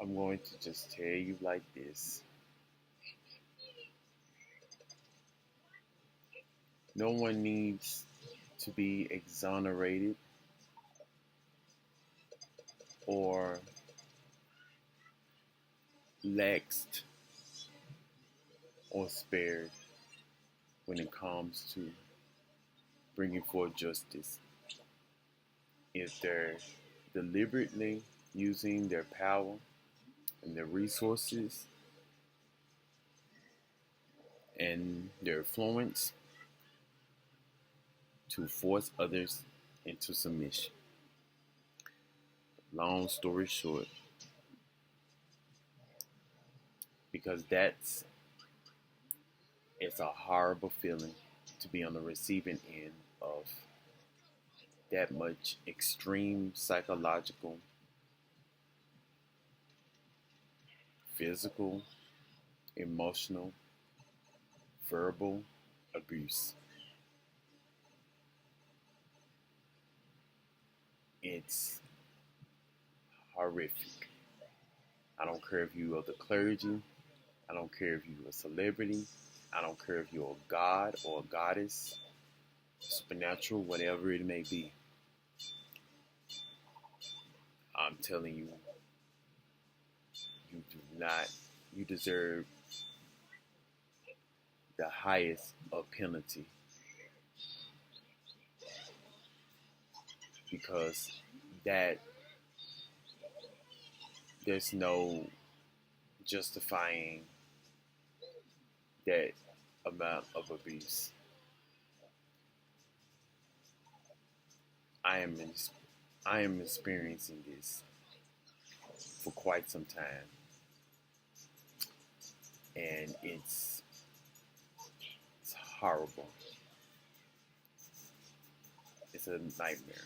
I'm going to just tell you like this. No one needs to be exonerated or laxed or spared when it comes to bringing forth justice. If they're deliberately using their power and their resources and their influence to force others into submission. Long story short, because it's a horrible feeling to be on the receiving end of that much extreme psychological, physical, emotional, verbal abuse. It's horrific. I don't care if you are the clergy. I don't care if you're a celebrity. I don't care if you're a god or a goddess, supernatural, whatever it may be. I'm telling you, you do not, you deserve the highest of penalty because that there's no justifying that amount of abuse. I am I am experiencing this for quite some time, and it's horrible. It's a nightmare.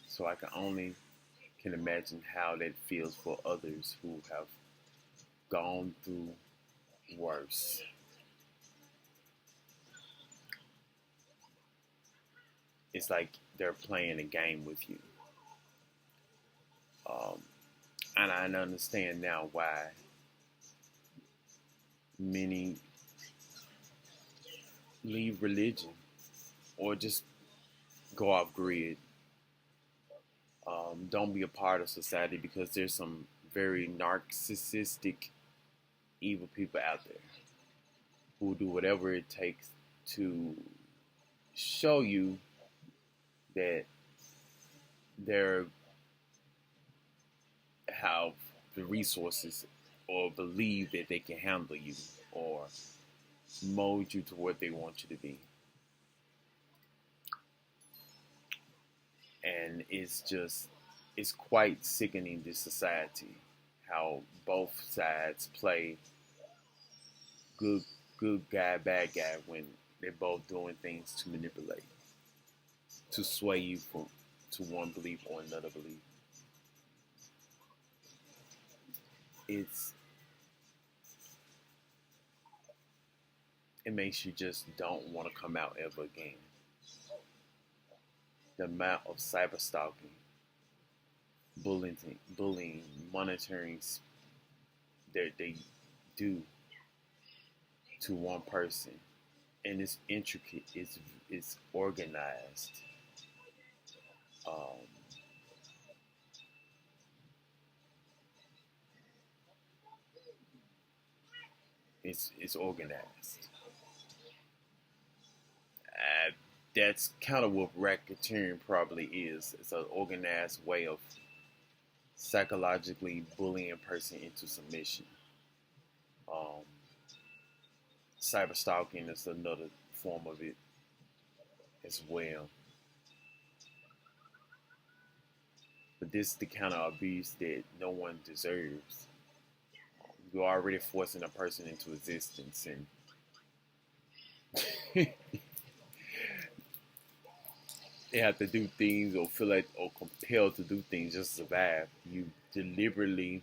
So I can imagine how that feels for others who have gone through worse. It's like they're playing a game with you. Um, and I understand now why many leave religion or just go off grid. Don't be a part of society because there's some very narcissistic, evil people out there who will do whatever it takes to show you that they're have the resources or believe that they can handle you or mold you to what they want you to be. And it's quite sickening, this society, how both sides play good good guy, bad guy when they're both doing things to manipulate, to sway you from to one belief or another belief. It's it makes you just don't want to come out ever again. The amount of cyber stalking, bullying, monitoring that they do to one person, and it's intricate, it's organized. Um, it's organized. That's kind of what racketeering probably is. It's an organized way of psychologically bullying a person into submission. Um, Cyber stalking is another form of it as well. But this is the kind of abuse that no one deserves. You're already forcing a person into existence, and they have to do things or feel like or compelled to do things just to survive. Deliberately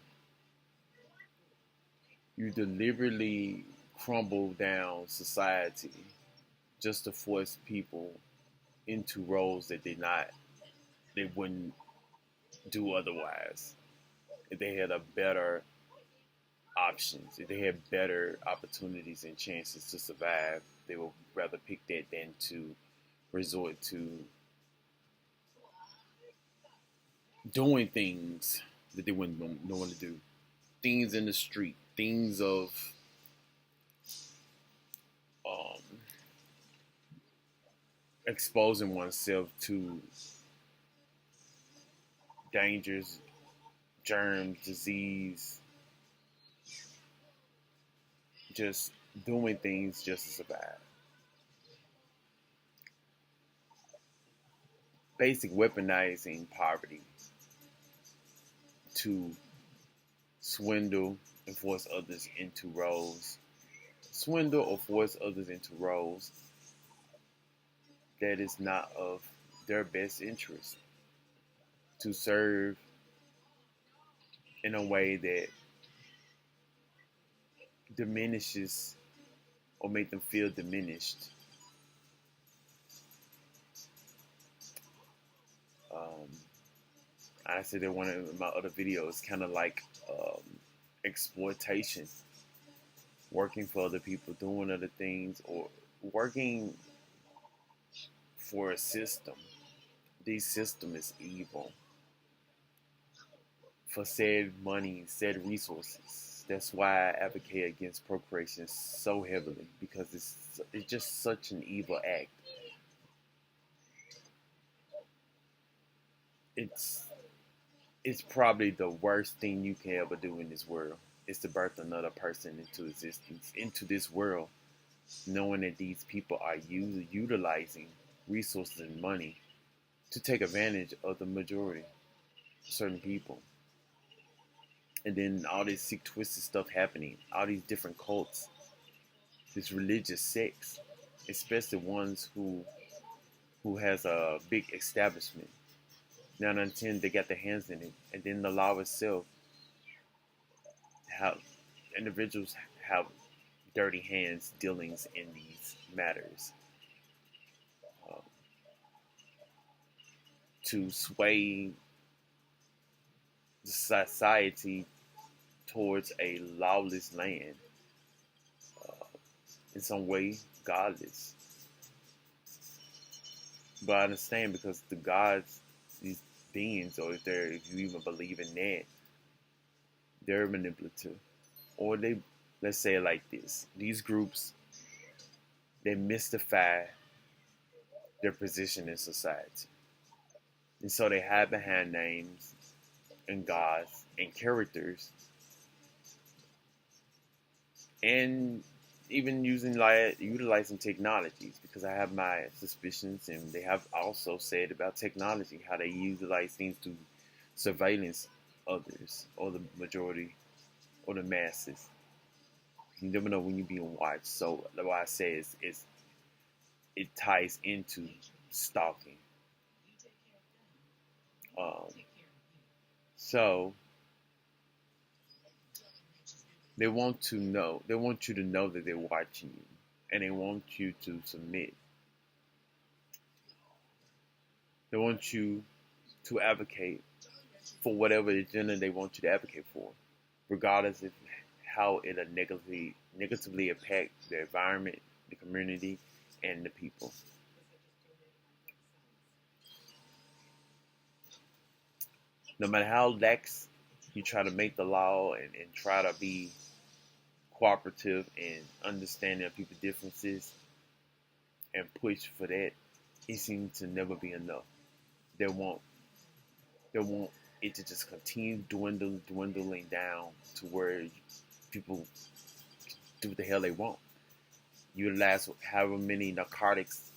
you deliberately crumble down society just to force people into roles that they wouldn't do otherwise if they had a better options. If they had better opportunities and chances to survive, they would rather pick that than to resort to doing things that they wouldn't want to do. Things in the street, things of um, exposing oneself to dangers, germs, disease, just doing things just to survive. Basic weaponizing poverty to swindle and force others into roles. Swindle or force others into roles that is not of their best interest. To serve in a way that diminishes or make them feel diminished. Um, I said in one of my other videos, kind of like exploitation, working for other people, doing other things, or working for a system. This system is evil for said money, said resources. That's why I advocate against procreation so heavily, because it's just such an evil act. It's it's probably the worst thing you can ever do in this world. Is to birth another person into existence, into this world, knowing that these people are utilizing resources and money to take advantage of the majority, certain people. And then all this sick, twisted stuff happening, all these different cults, this religious sects, especially ones who has a big establishment. 9 out of 10, they got their hands in it. And then the law itself, how individuals have dirty hands dealings in these matters, uh, to sway the society towards a lawless land, uh, in some way godless. But I understand, because the gods, these beings, or if you even believe in that, they're manipulative. Or they, let's say it like this, these groups, they mystify their position in society. And so they hide behind names and gods and characters, and even utilizing technologies, because I have my suspicions, and they have also said about technology how they utilize things to surveillance others, or the majority, or the masses. You never know when you're being watched. So what I say is it ties into stalking. Um, so they want you to know that they're watching you, and they want you to submit. They want you to advocate for whatever agenda they want you to advocate for, regardless of how it'll negatively impact the environment, the community, and the people. No matter how lax you try to make the law, and try to be cooperative and understanding of people's differences and push for that, it seems to never be enough. They want they want it to just continue dwindling down to where people do what the hell they want. Utilize however many narcotics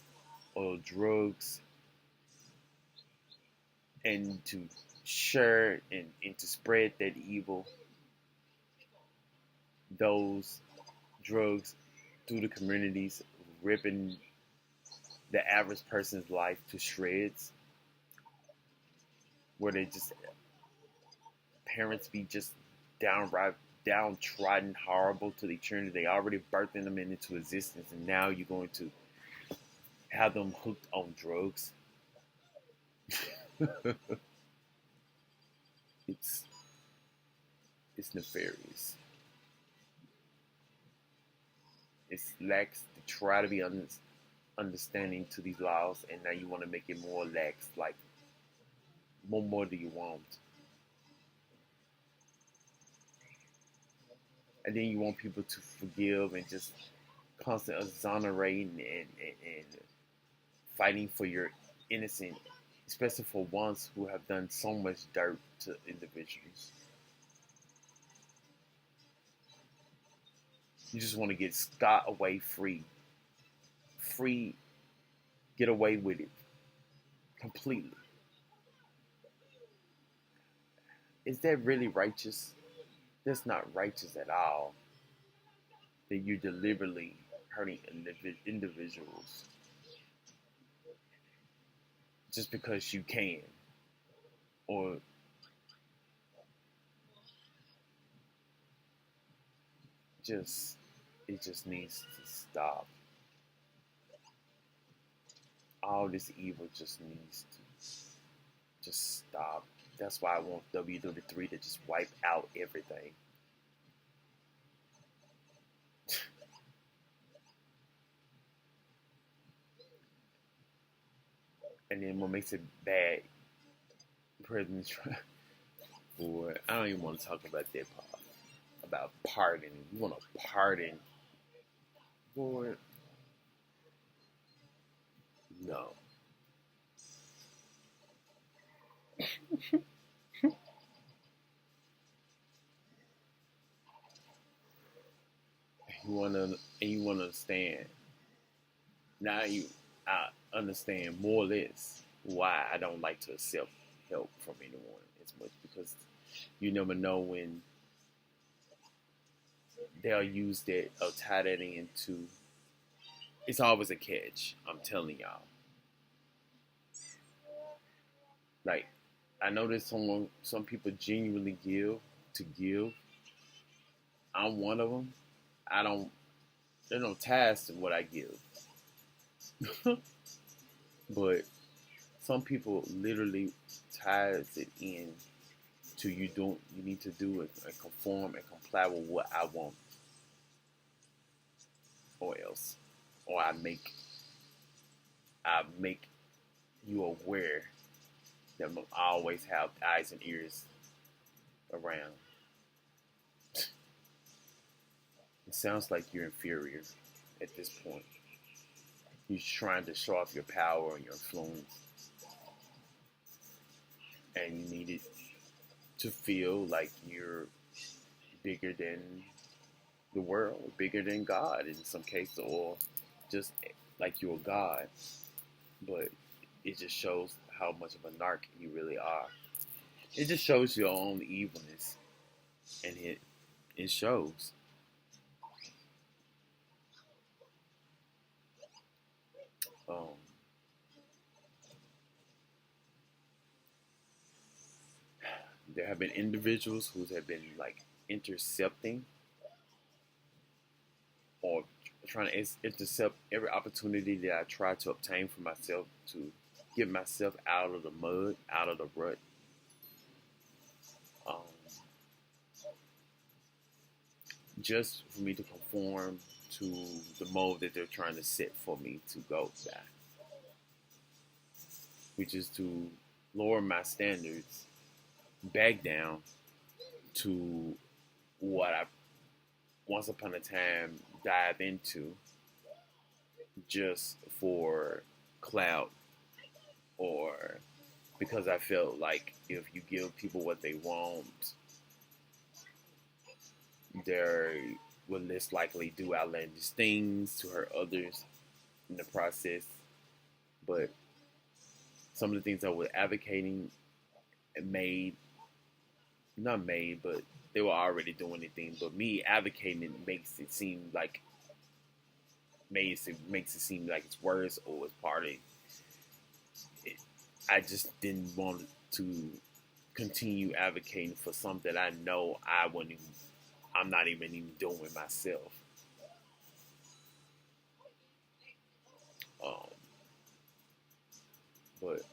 or drugs, and to share and to spread that evil, those drugs through the communities, ripping the average person's life to shreds, where they just, parents be just downright downtrodden, horrible to the children. They already birthing them into existence, and now you're going to have them hooked on drugs. it's it's nefarious. It's lax to try to be understanding to these laws, and now you want to make it more lax. Like, what more do you want? And then you want people to forgive and just constant exonerating and fighting for your innocent, especially for ones who have done so much dirt to individuals. You just want to get scot away free. Free, get away with it completely. Is that really righteous? That's not righteous at all. That you're deliberately hurting individuals just because you can, or just it just needs to stop. All this evil just needs to just stop. That's why I want WWE to just wipe out everything. And then what makes it bad, President Trump, boy, I don't even want to talk about that part. About pardoning. You want to pardon, boy? No. You want to understand. Now I understand more or less why I don't like to accept help from anyone as much, because you never know when they'll use that or tie that into. It's always a catch. I'm telling y'all. Like, I know that some people genuinely give to give. I'm one of them. I don't. There's no ties to what I give, but some people literally ties it in to you. Don't you need to do it and conform and comply with what I want, or else, or I make you aware that I always have eyes and ears around. It sounds like you're inferior at this point. You're trying to show off your power and your influence, and you need it to feel like you're bigger than the world, bigger than God in some cases, or just like you're a God. But it just shows how much of a narc you really are. It just shows your own evilness, and it shows. Um, there have been individuals who have been like intercepting or trying to intercept every opportunity that I try to obtain for myself to get myself out of the mud, out of the rut. Um, just for me to conform to the mold that they're trying to set for me to go by, which is to lower my standards back down to what I once upon a time dive into just for clout, or because I felt like if you give people what they want, they will less likely do outlandish things to hurt others in the process. But some of the things I was advocating made, not made, but they were already doing anything. But me advocating it makes it seem like it's worse or it's part of it. I just didn't want to continue advocating for something I know I'm not even doing myself. Um, but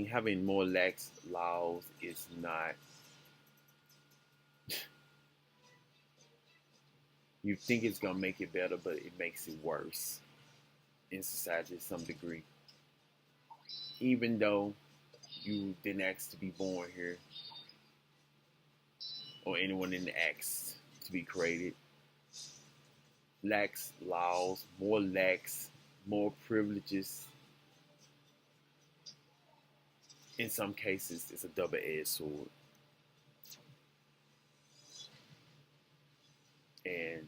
having more lax laws is not You think it's gonna make it better, but it makes it worse in society to some degree. Even though you didn't ask to be born here, or anyone didn't ask to be created, lax laws, more lax, more privileges. In some cases, it's a double-edged sword, and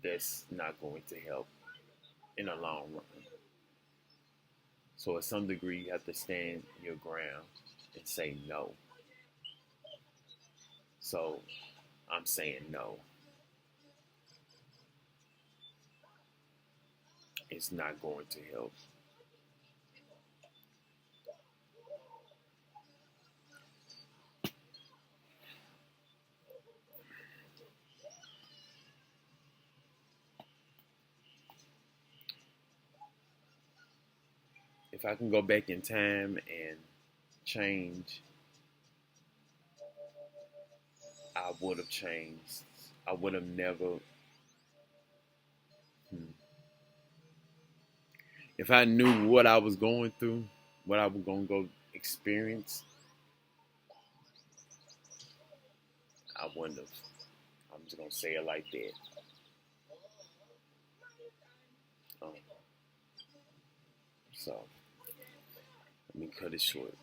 that's not going to help in the long run. So, at some degree, you have to stand your ground and say no. So, I'm saying no. It's not going to help. If I can go back in time and change, I would have changed. I would have never. Hmm. If I knew what I was going through, what I was going to go experience, I wouldn't have. I'm just going to say it like that. Um, so, let me cut it short.